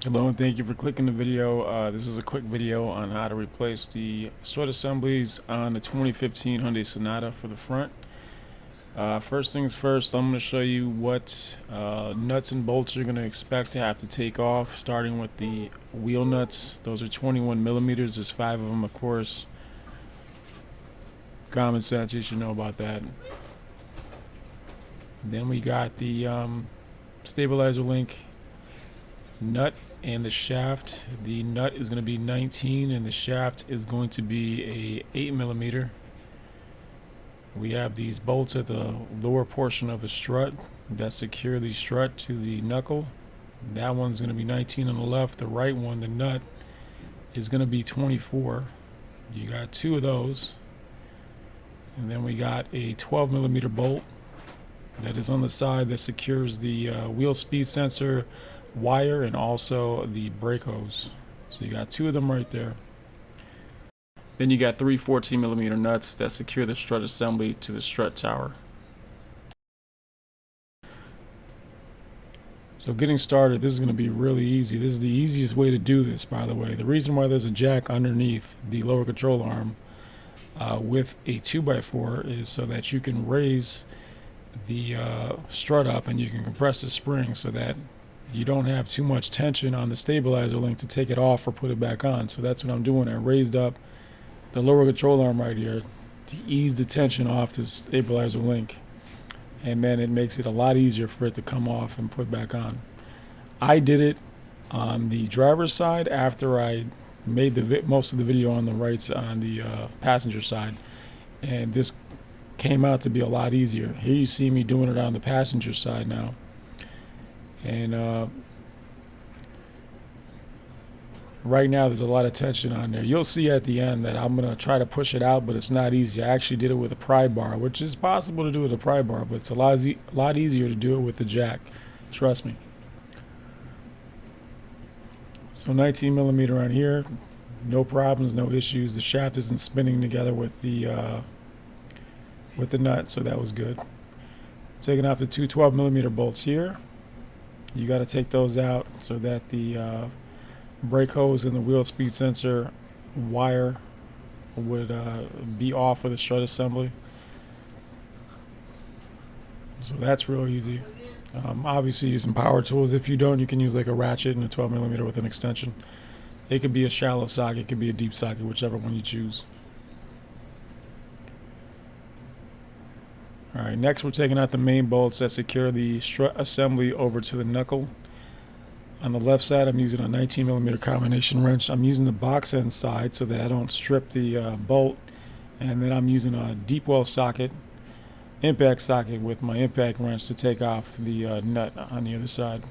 Hello and thank you for clicking the video. This is a quick video on how to replace the strut assemblies on the 2015 Hyundai Sonata for the front. First things first, I'm going to show you what nuts and bolts you're going to expect to have to take off, starting with the wheel nuts. Those are 21 millimeters. There's 5 of them, of course. Common sense, you should know about that. Then we got the stabilizer link nut and the shaft. The nut is going to be 19 and the shaft is going to be a 8 millimeter. We have these bolts at the lower portion of the strut that secure the strut to the knuckle. That one's going to be 19 on the left. The right one, the nut, is going to be 24. You got 2 of those. And then we got a 12 millimeter bolt that is on the side that secures the wheel speed sensor wire and also the brake hose. So you got 2 of them right there. Then you got 3 14 millimeter nuts that secure the strut assembly to the strut tower. So getting started, this is going to be really easy. This is the easiest way to do this, by the way. The reason why there's a jack underneath the lower control arm with a 2x4 is so that you can raise the strut up and you can compress the spring so that you don't have too much tension on the stabilizer link to take it off or put it back on. So that's what I'm doing. I raised up the lower control arm right here to ease the tension off the stabilizer link, and then it makes it a lot easier for it to come off and put back on. I did it on the driver's side after I made the most of the video on the passenger side, and this came out to be a lot easier. Here you see me doing it on the passenger side now. And right now there's a lot of tension on there. You'll see at the end that I'm going to try to push it out, but it's not easy. I actually did it with a pry bar, which is possible to do with a pry bar, but it's a lot easier to do it with the jack. Trust me. So 19 millimeter on here, no problems, no issues. The shaft isn't spinning together with the nut, so that was good. Taking off the 2 12 millimeter bolts here. You got to take those out so that the brake hose and the wheel speed sensor wire would be off of the strut assembly. So that's real easy. Obviously using power tools. If you don't, you can use like a ratchet and a 12 millimeter with an extension. It could be a shallow socket, it could be a deep socket, whichever one you choose. Alright, next we're taking out the main bolts that secure the strut assembly over to the knuckle. On the left side, I'm using a 19 millimeter combination wrench. I'm using the box end side so that I don't strip the bolt. And then I'm using a deep well socket, impact socket with my impact wrench to take off the nut on the other side.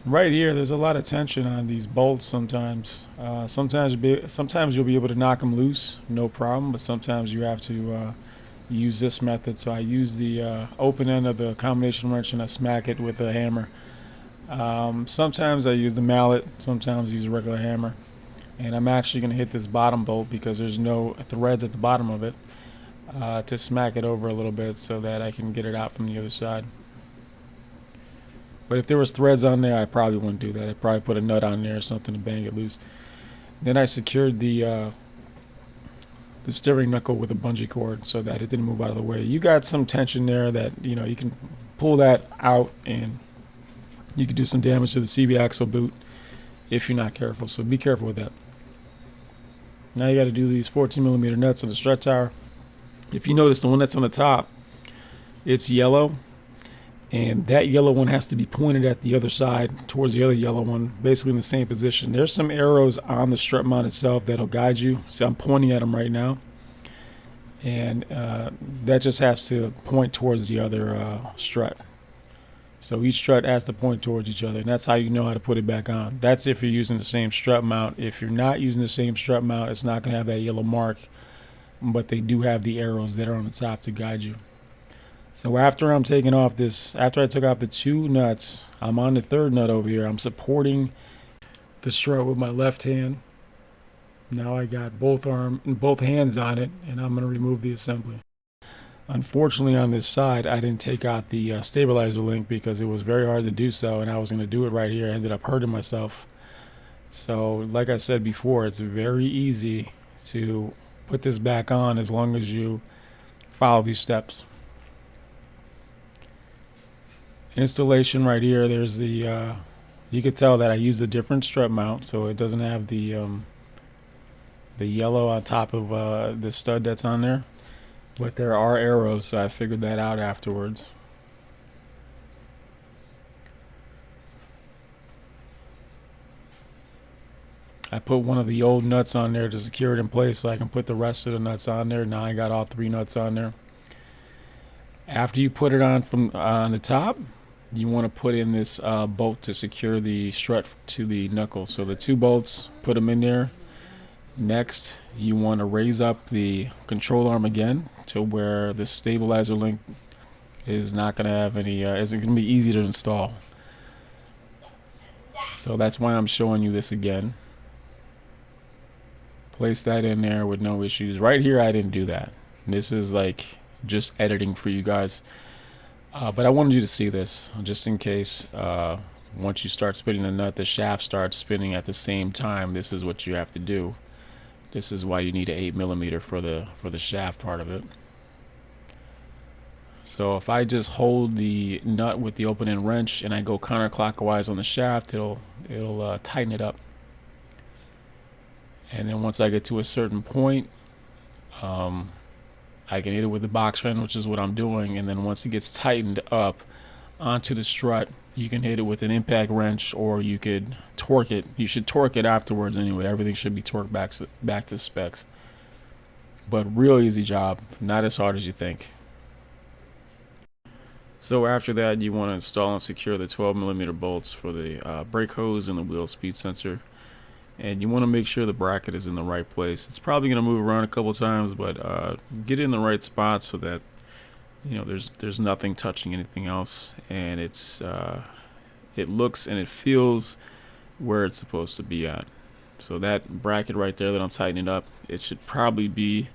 Right here, there's a lot of tension on these bolts sometimes. Sometimes you'll be able to knock them loose, no problem, but sometimes you have to use this method. So I use the open end of the combination wrench and I smack it with a hammer. Sometimes I use the mallet, sometimes I use a regular hammer, and I'm actually going to hit this bottom bolt because there's no threads at the bottom of it to smack it over a little bit so that I can get it out from the other side. But if there was threads on there, I probably wouldn't do that. I'd probably put a nut on there or something to bang it loose. Then I secured the steering knuckle with a bungee cord so that it didn't move out of the way. You got some tension there that you can pull that out and you could do some damage to the CV axle boot if you're not careful. So be careful with that. Now you got to do these 14 millimeter nuts on the strut tower. If you notice, the one that's on the top, it's yellow, and that yellow one has to be pointed at the other side towards the other yellow one, basically in the same position. There's some arrows on the strut mount itself that'll guide you. So I'm pointing at them right now, and that just has to point towards the other strut. So each strut has to point towards each other, and that's how you know how to put it back on. That's if you're using the same strut mount. If you're not using the same strut mount, it's not going to have that yellow mark, but they do have the arrows that are on the top to guide you. So after I took off the 2 nuts, I'm on the 3rd nut over here. I'm supporting the strut with my left hand. Now I got both hands on it, and I'm going to remove the assembly. Unfortunately, on this side, I didn't take out the stabilizer link because it was very hard to do so, and I was going to do it right here. I ended up hurting myself. So, like I said before, it's very easy to put this back on as long as you follow these steps. Installation right here, there's the, you can tell that I used a different strut mount, so it doesn't have the yellow on top of the stud that's on there. But there are arrows, so I figured that out afterwards. I put one of the old nuts on there to secure it in place so I can put the rest of the nuts on there. Now I got all 3 nuts on there. After you put it on from on the top, you want to put in this bolt to secure the strut to the knuckle. So the 2 bolts, put them in there. Next, you want to raise up the control arm again to where the stabilizer link is not going to have any, isn't going to be easy to install. So that's why I'm showing you this again. Place that in there with no issues. Right here, I didn't do that. This is like just editing for you guys. But I wanted you to see this just in case once you start spinning the nut, the shaft starts spinning at the same time. This is what you have to do. This is why you need an 8mm for the shaft part of it. So if I just hold the nut with the open end wrench and I go counterclockwise on the shaft, it'll tighten it up. And then once I get to a certain point, I can hit it with the box wrench, which is what I'm doing. And then once it gets tightened up onto the strut, you can hit it with an impact wrench, or you could torque it. You should torque it afterwards anyway. Everything should be torqued back to specs. But real easy job, not as hard as you think. So after that, you want to install and secure the 12mm bolts for the brake hose and the wheel speed sensor. And you want to make sure the bracket is in the right place. It's probably going to move around a couple times, but get it in the right spot so that there's nothing touching anything else, and it looks and it feels where it's supposed to be at. So that bracket right there that I'm tightening up, it should probably be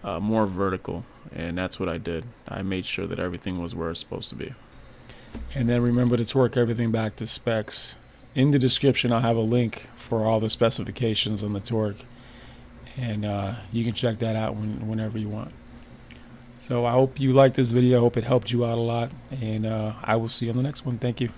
more vertical, and that's what I did. I made sure that everything was where it's supposed to be. And then remember to torque everything back to specs. In the description, I'll have a link for all the specifications on the torque, and you can check that out whenever you want. So I hope you liked this video. I hope it helped you out a lot, and I will see you on the next one. Thank you.